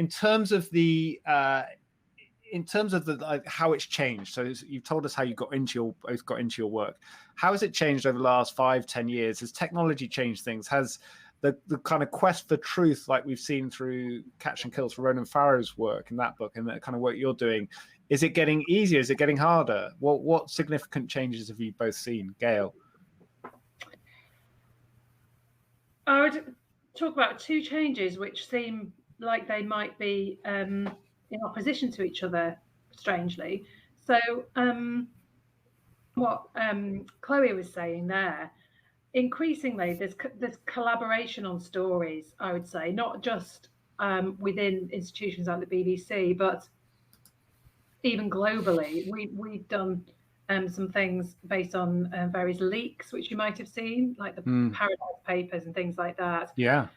in terms of the like, how it's changed. So you've told us how you both got into your work. How has it changed over the last 5-10 years? Has technology changed things? Has the kind of quest for truth, like we've seen through Catch and Kills for Ronan Farrow's work in that book and the kind of work you're doing, is it getting easier? Is it getting harder? What significant changes have you both seen, Gail? I would talk about two changes which seem like they might be in opposition to each other, strangely. So what Chloe was saying there, increasingly there's collaboration on stories, I would say, not just within institutions like the BBC, but even globally. We've done some things based on various leaks, which you might have seen, like the Paradise Papers and things like that. Yeah.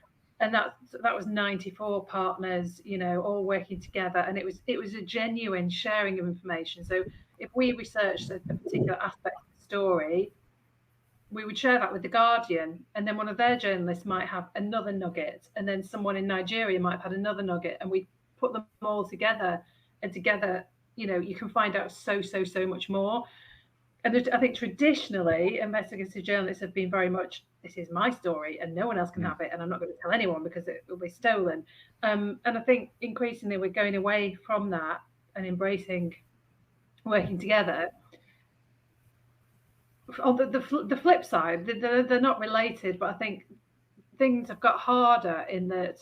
And that was 94 partners, all working together, and it was a genuine sharing of information. So if we researched a particular aspect of the story, we would share that with the Guardian, and then one of their journalists might have another nugget, and then someone in Nigeria might have had another nugget, and we put them all together, and together, you can find out so much more. And I think traditionally, investigative journalists have been very much, this is my story and no one else can have it, and I'm not going to tell anyone because it will be stolen. And I think increasingly we're going away from that and embracing working together. On the flip side, they're not related, but I think things have got harder in that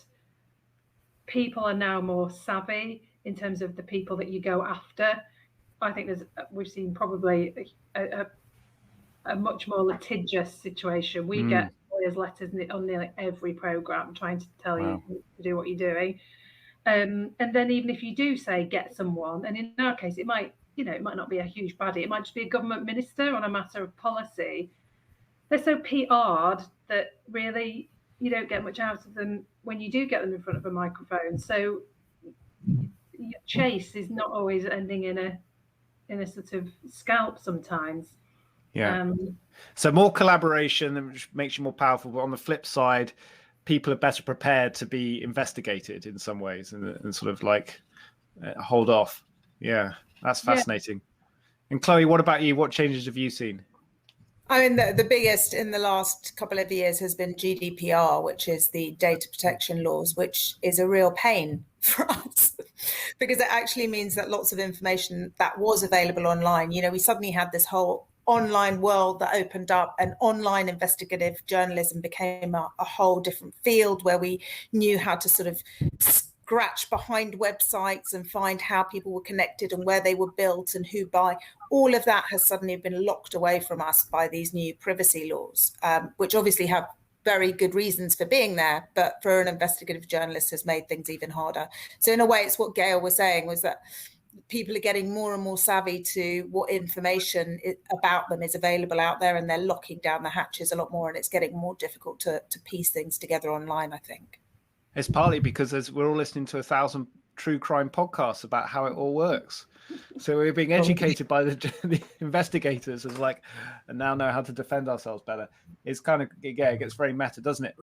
people are now more savvy in terms of the people that you go after. I think we've seen probably a much more litigious situation. We get lawyers' letters on nearly every programme trying to tell you to do what you're doing. And then even if you do say get someone, and in our case it might not be a huge baddie, it might just be a government minister on a matter of policy. They're so PR'd that really you don't get much out of them when you do get them in front of a microphone. So your chase is not always ending in a sort of scalp sometimes. So more collaboration, which makes you more powerful, but on the flip side, people are better prepared to be investigated in some ways and sort of like hold off. That's fascinating. And Chloe, what about you? What changes have you seen? I mean, the biggest in the last couple of years has been GDPR, which is the data protection laws, which is a real pain for us because it actually means that lots of information that was available online, we suddenly had this whole online world that opened up, and online investigative journalism became a whole different field where we knew how to sort of scratch behind websites and find how people were connected and where they were built and who by. All of that has suddenly been locked away from us by these new privacy laws, which obviously have very good reasons for being there, but for an investigative journalist has made things even harder. So in a way, it's what Gail was saying, was that people are getting more and more savvy to what information about them is available out there, and they're locking down the hatches a lot more, and it's getting more difficult to piece things together online, I think. It's partly because we're all listening to 1,000 true crime podcasts about how it all works. So we're being educated by the investigators and now know how to defend ourselves better. It's kind of, it gets very meta, doesn't it?